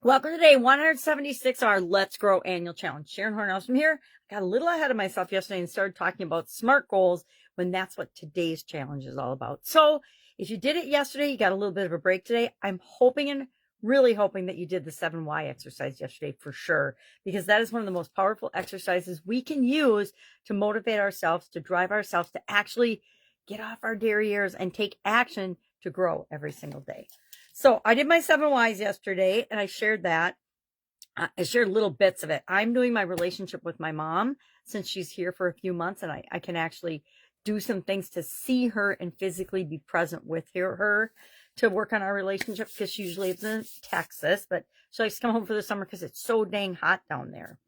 Welcome to day 176 of our Let's Grow annual challenge. Sharon Horne-Ellstrom here. I got a little ahead of myself yesterday and started talking about SMART goals when that's what today's challenge is all about. So if you did it yesterday, you got a little bit of a break today. I'm hoping and really hoping that you did the 7Y exercise yesterday for sure, because that is one of the most powerful exercises we can use to motivate ourselves, to drive ourselves to actually get off our derrieres and take action to grow every single day. So I did my 7Ys yesterday and I shared that. I shared little bits of it. I'm doing my relationship with my mom since she's here for a few months, and I can actually do some things to see her and physically be present with her to work on our relationship, because she usually lives in Texas, but she likes to come home for the summer because it's so dang hot down there.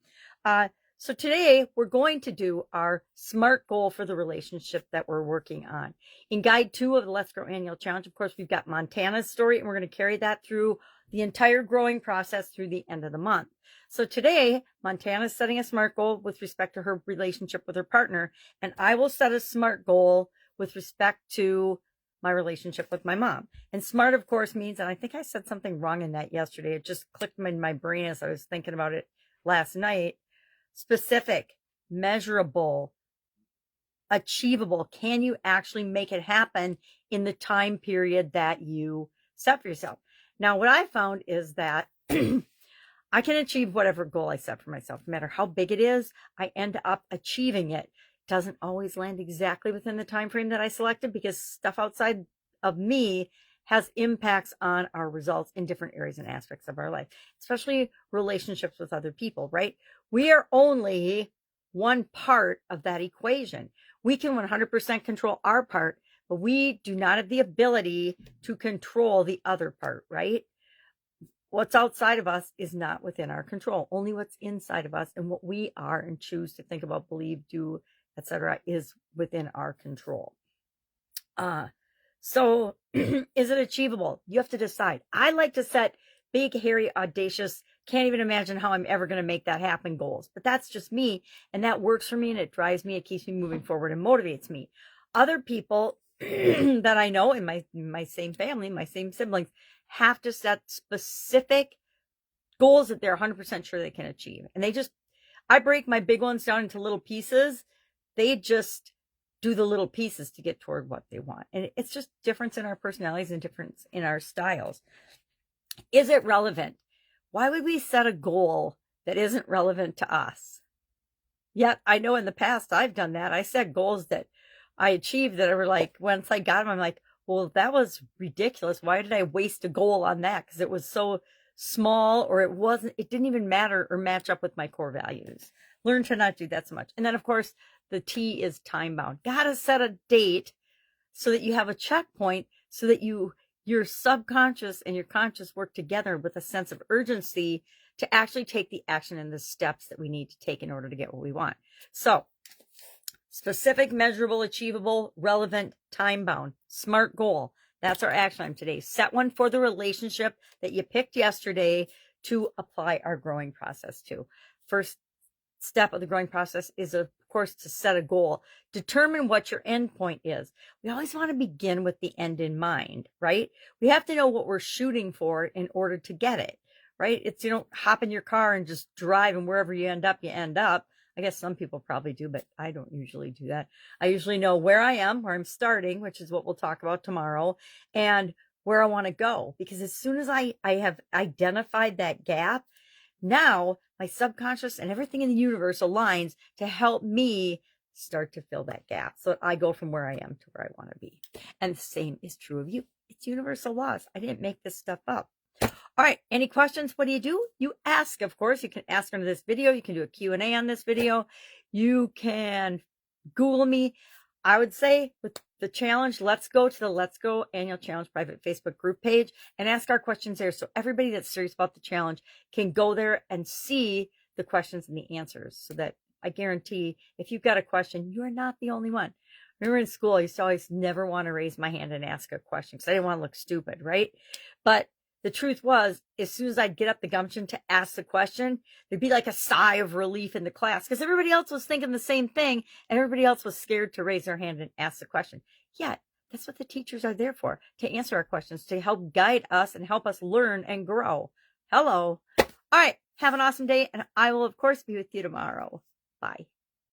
So today we're going to do our SMART goal for the relationship that we're working on. In guide 2 of the Let's Grow annual challenge, of course, we've got Montana's story, and we're going to carry that through the entire growing process through the end of the month. So today, Montana's setting a SMART goal with respect to her relationship with her partner, and I will set a SMART goal with respect to my relationship with my mom. And SMART, of course, means, and I think I said something wrong in that yesterday. It just clicked in my brain as I was thinking about it last night. Specific, measurable, achievable. Can you actually make it happen in the time period that you set for yourself? Now, what I found is that I can achieve whatever goal I set for myself. No matter how big it is, I end up achieving it. It doesn't always land exactly within the time frame that I selected, because stuff outside of me has impacts on our results in different areas and aspects of our life, especially relationships with other people, right? We are only one part of that equation. We can 100% control our part, but we do not have the ability to control the other part, right? What's outside of us is not within our control. Only what's inside of us and what we are and choose to think about, believe, do, etc., is within our control. So is it achievable? You have to decide. I like to set big, hairy, audacious, can't even imagine how I'm ever going to make that happen goals. But that's just me, and that works for me, and it drives me, it keeps me moving forward and motivates me. Other people that I know in my same family, my same siblings, have to set specific goals that they're 100% sure they can achieve. And I break my big ones down into little pieces. They just do the little pieces to get toward what they want. And it's just difference in our personalities and difference in our styles. Is it relevant? Why would we set a goal that isn't relevant to us? Yet I know in the past I've done that. I set goals that I achieved that were like, once I got them, I'm like, well, that was ridiculous. Why did I waste a goal on that? Because it was so small, or it didn't even matter or match up with my core values. Learn to not do that so much. And then, of course, the T is time bound. Gotta set a date so that you have a checkpoint, so that your subconscious and your conscious work together with a sense of urgency to actually take the action and the steps that we need to take in order to get what we want. So specific, measurable, achievable, relevant, time bound, SMART goal. That's our action item today. Set one for the relationship that you picked yesterday to apply our growing process to. First step of the growing process is, of course, to set a goal. Determine what your end point is. We always want to begin with the end in mind, right? We have to know what we're shooting for in order to get it, right? It's, you don't hop in your car and just drive, and wherever you end up, you end up. I guess some people probably do, but I don't usually do that. I usually know where I am, where I'm starting, which is what we'll talk about tomorrow, and where I want to go. Because as soon as I have identified that gap, now my subconscious and everything in the universe aligns to help me start to fill that gap, so that I go from where I am to where I want to be. And the same is true of you. It's universal laws. I didn't make this stuff up. All right, any questions? What do? You ask, of course. You can ask under this video. You can do a Q&A on this video. You can Google me. I would say with the challenge, let's go to the Let's Go Annual Challenge private Facebook group page and ask our questions there, so everybody that's serious about the challenge can go there and see the questions and the answers, so that I guarantee if you've got a question, you're not the only one. Remember in school, I used to always never want to raise my hand and ask a question because I didn't want to look stupid, right? But the truth was, as soon as I'd get up the gumption to ask the question, there'd be like a sigh of relief in the class, because everybody else was thinking the same thing, and everybody else was scared to raise their hand and ask the question. Yet, that's what the teachers are there for, to answer our questions, to help guide us and help us learn and grow. Hello. All right. Have an awesome day. And I will, of course, be with you tomorrow. Bye.